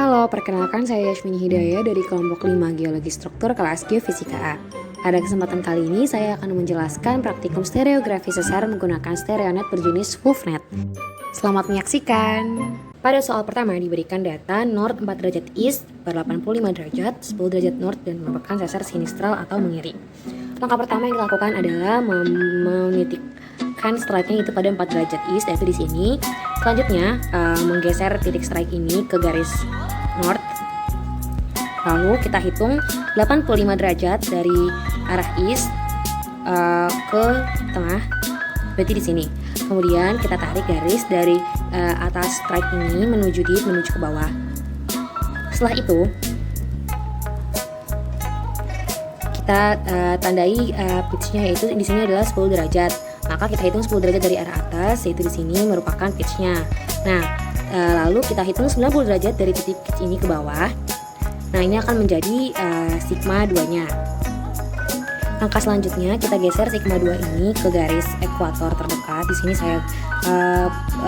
Halo, perkenalkan saya Yasmini Hidayah dari kelompok 5 Geologi Struktur kelas Geofisika A. Pada kesempatan kali ini saya akan menjelaskan praktikum stereografi sesar menggunakan stereonet berjenis WUFnet. Selamat menyaksikan. Pada soal pertama diberikan data north 4 derajat east, ber 85 derajat, 10 derajat north dan merupakan sesar sinistral atau mengiri. Langkah pertama yang dilakukan adalah menitikkan strike-nya itu pada 4 derajat east, yaitu di sini. Selanjutnya menggeser titik strike ini ke garis north. Lalu kita hitung 85 derajat dari arah east ke tengah, berarti di sini. Kemudian kita tarik garis dari atas strike ini menuju ke bawah. Setelah itu kita tandai pitch-nya, yaitu di sini adalah 10 derajat. Maka kita hitung 10 derajat dari arah atas, yaitu di sini merupakan pitch-nya. Nah, lalu kita hitung 90 derajat dari titik pitch ini ke bawah. Nah, ini akan menjadi sigma 2-nya. Langkah selanjutnya kita geser sigma 2 ini ke garis ekuator terdekat. Di sini saya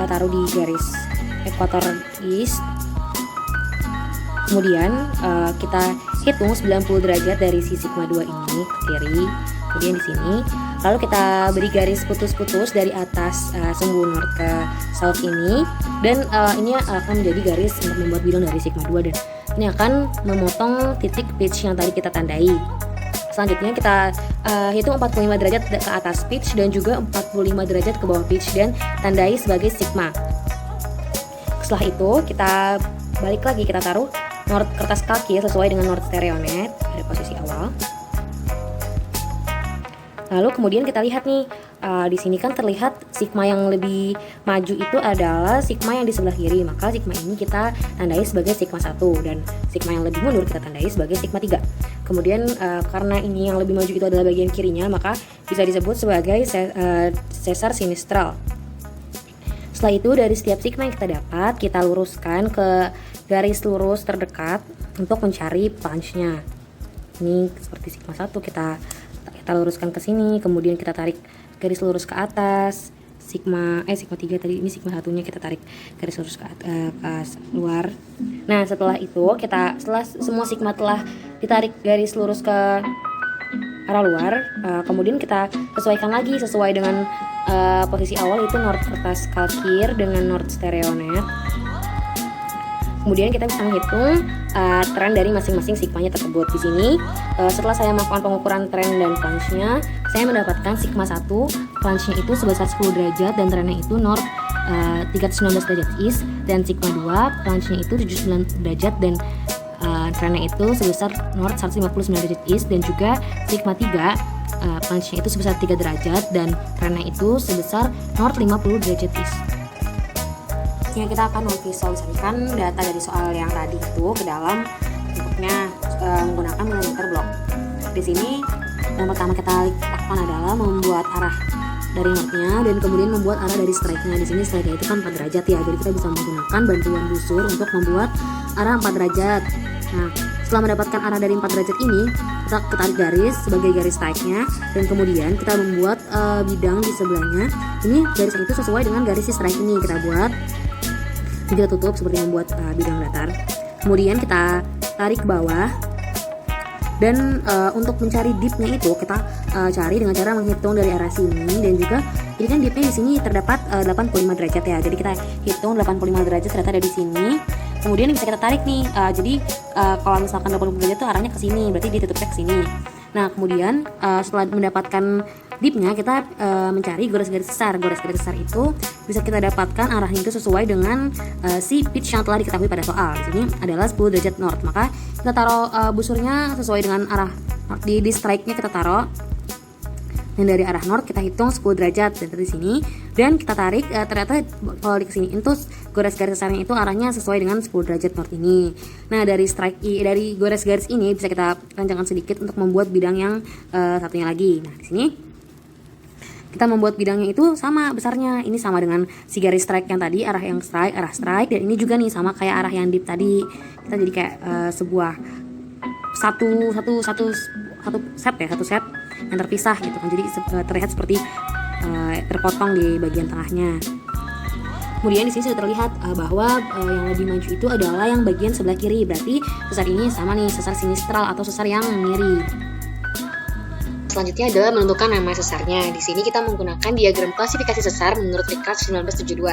taruh di garis ekuator east. Kemudian kita hitung 90 derajat dari si sigma 2 ini ke kiri. Kemudian di sini lalu kita beri garis putus-putus dari atas sumbu north ke south ini, dan ini akan menjadi garis untuk membuat bidang dari sigma 2, dan ini akan memotong titik pitch yang tadi kita tandai. Selanjutnya kita hitung 45 derajat ke atas pitch dan juga 45 derajat ke bawah pitch dan tandai sebagai sigma. Setelah itu kita balik lagi, kita taruh north kertas kalkir sesuai dengan north stereonet pada posisi awal. Lalu kemudian kita lihat nih, di sini kan terlihat sigma yang lebih maju itu adalah sigma yang di sebelah kiri, maka sigma ini kita tandai sebagai sigma 1 dan sigma yang lebih mundur kita tandai sebagai sigma 3. Kemudian karena ini yang lebih maju itu adalah bagian kirinya, maka bisa disebut sebagai sesar sinistral. Setelah itu dari setiap sigma yang kita dapat, kita luruskan ke garis lurus terdekat untuk mencari punch-nya. Ini seperti sigma 1 kita luruskan ke sini, kemudian kita tarik garis lurus ke atas. Sigma 3 tadi, ini sigma 1-nya kita tarik garis lurus ke luar. Nah, setelah itu setelah semua sigma telah ditarik garis lurus ke arah luar, kemudian kita sesuaikan lagi sesuai dengan posisi awal, itu north kertas kalkir dengan north stereonet. Kemudian kita bisa menghitung tren dari masing-masing sigmanya tersebut. Di sini setelah saya melakukan pengukuran tren dan plunge-nya, saya mendapatkan sigma 1 plunge-nya itu sebesar 10 derajat dan trennya itu north 319 derajat east, dan sigma 2 plunge-nya itu 79 derajat dan trennya itu sebesar north 159 derajat east, dan juga sigma 3 plunge-nya itu sebesar 3 derajat dan trennya itu sebesar north 50 derajat east. Ya, kita akan memvisualisasikan data dari soal yang tadi itu ke dalam bentuknya menggunakan milimeter block. Di sini yang pertama kita lakukan adalah membuat arah dari northnya dan kemudian membuat arah dari strike-nya. Di sini strike-nya itu kan 4 derajat ya, jadi kita bisa menggunakan bantuan busur untuk membuat arah 4 derajat. Nah, setelah mendapatkan arah dari 4 derajat ini, kita tarik garis sebagai garis strike-nya, dan kemudian kita membuat bidang di sebelahnya. Ini garis itu sesuai dengan garis si strike ini kita buat. Kita tutup seperti membuat bidang datar. Kemudian kita tarik ke bawah, dan untuk mencari dipnya itu kita cari dengan cara menghitung dari arah sini, dan juga jadi kan dipnya di sini terdapat 85 derajat ya. Jadi kita hitung 85 derajat ternyata ada di sini. Kemudian bisa kita tarik nih. Jadi kalau misalkan 80 derajat itu arahnya ke sini, berarti dia tutupnya ke sini. Nah, kemudian setelah mendapatkan dipnya, kita mencari garis-garis besar. Garis-garis besar itu bisa kita dapatkan arahnya itu sesuai dengan si pitch yang telah diketahui pada soal. Di sini adalah 10 derajat north, maka kita taruh busurnya sesuai dengan arah di strike-nya kita taruh. Dan dari arah north kita hitung 10 derajat dari sini, dan kita tarik, ternyata kalau di sini itu garis-garis besarnya itu arahnya sesuai dengan 10 derajat north ini. Nah, dari dari garis-garis ini bisa kita kencangkan sedikit untuk membuat bidang yang satunya lagi. Nah, di sini kita membuat bidangnya itu sama besarnya. Ini sama dengan si garis strike yang tadi, arah strike, dan ini juga nih sama kayak arah yang dip tadi. Kita jadi kayak sebuah satu set yang terpisah gitu kan. Jadi terlihat seperti terpotong di bagian tengahnya. Kemudian di sini sudah terlihat bahwa yang lebih maju itu adalah yang bagian sebelah kiri. Berarti sesar ini sama nih, sesar sinistral atau sesar yang miri. Selanjutnya adalah menentukan nama sesarnya. Di sini kita menggunakan diagram klasifikasi sesar menurut Ricard 1972.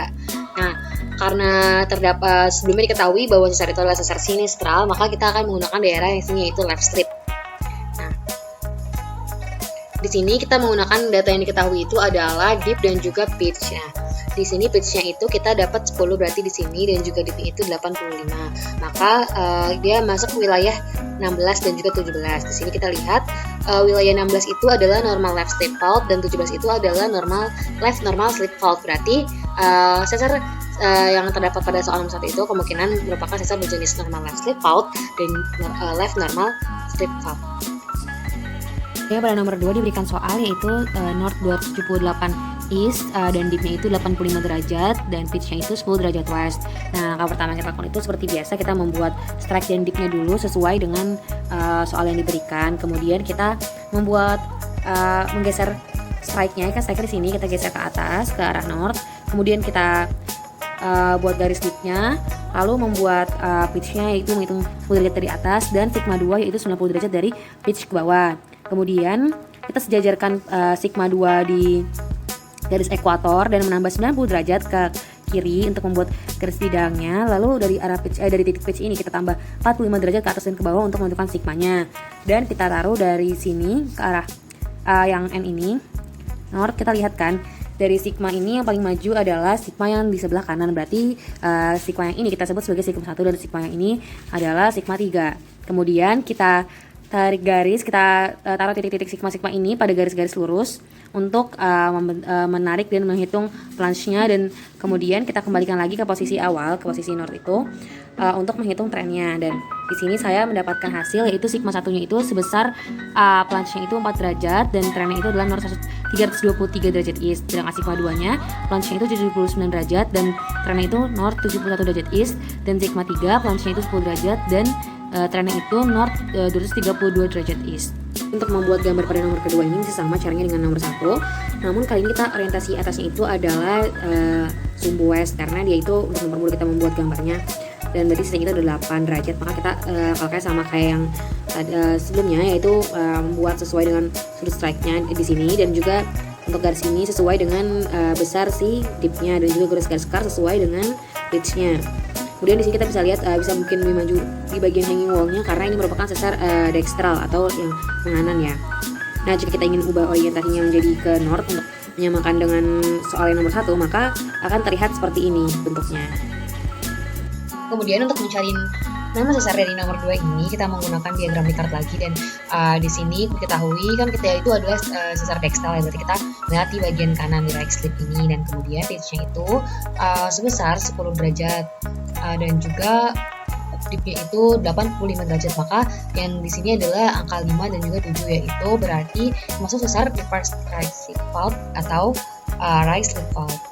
Nah, karena terdapat sebelumnya diketahui bahwa sesar itu adalah sesar sinistral, maka kita akan menggunakan daerah yang sini yaitu left strip. Nah, di sini kita menggunakan data yang diketahui itu adalah dip dan juga pitch. Nah, di sini pitch-nya itu kita dapat 10 berarti di sini, dan juga dip itu 85. Maka dia masuk wilayah 16 dan juga 17. Di sini kita lihat wilayah 16 itu adalah normal left slip fault dan 17 itu adalah left normal slip fault. Berarti sesar yang terdapat pada soal nomor 1 itu kemungkinan merupakan sesar berjenis normal left slip fault dan left normal slip fault. Ya, pada nomor 2 diberikan soal yaitu north 278 east dan dipnya itu 85 derajat dan pitchnya itu 10 derajat west. Nah, langkah pertama kita lakukan itu seperti biasa, kita membuat strike dan dipnya dulu sesuai dengan soal yang diberikan. Kemudian kita membuat menggeser strike-nya, kan strike di sini kita geser ke atas ke arah north. Kemudian kita buat garis dipnya, lalu membuat pitch-nya yaitu menghitung 10 derajat dari atas dan sigma 2 yaitu 90 derajat dari pitch ke bawah. Kemudian kita sejajarkan sigma 2 di garis ekuator dan menambah 90 derajat ke kiri untuk membuat garis bidangnya. Lalu dari arah pitch dari titik pitch ini kita tambah 45 derajat ke atas dan ke bawah untuk menentukan sigmanya. Dan kita taruh dari sini ke arah yang N ini. North, kita lihat kan dari sigma ini yang paling maju adalah sigma yang di sebelah kanan. Berarti sigma yang ini kita sebut sebagai sigma 1 dan sigma yang ini adalah sigma 3. Kemudian kita tarik garis, kita taruh titik-titik sigma-sigma ini pada garis-garis lurus untuk menarik dan menghitung plunge-nya, dan kemudian kita kembalikan lagi ke posisi awal, ke posisi north itu untuk menghitung trennya. Dan di sini saya mendapatkan hasil yaitu sigma satunya itu sebesar plunge-nya itu 4 derajat dan trennya itu adalah north 323 derajat east, sedangkan sigma 2-nya plunge-nya itu 79 derajat dan trennya itu north 71 derajat east, dan sigma 3 plunge-nya itu 10 derajat dan trennya itu north 232 derajat east. Untuk membuat gambar pada nomor kedua ini masih sama caranya dengan nomor 1, namun kali ini kita orientasi atasnya itu adalah sumbu west, karena dia itu untuk mempermudah kita membuat gambarnya. Dan berarti setting itu ada 8 derajat, maka kita kalau sama kayak yang sebelumnya, yaitu membuat sesuai dengan sudut strike-nya di sini, dan juga untuk garis ini sesuai dengan besar si dipnya, dan juga garis-garis scar sesuai dengan pitch-nya. Kemudian di sini kita bisa lihat bisa mungkin lebih maju di bagian hanging wall-nya karena ini merupakan sesar dextral atau yang menganan ya. Nah, jika kita ingin ubah orientasinya menjadi ke north untuk menyamakan dengan soal yang nomor 1, maka akan terlihat seperti ini bentuknya. Kemudian untuk mencari nama sesar dari nomor 2 ini kita menggunakan diagram Ricard lagi, dan di sini diketahui kan kita itu adalah sesar dextral ya, berarti kita melihat di bagian kanan di right slip ini, dan kemudian pitch-nya itu sebesar 10 derajat dan juga dipnya itu 85 derajat. Maka yang di sini adalah angka 5 dan juga 7, yaitu berarti masuk sesar reverse right slip fault atau right slip fault.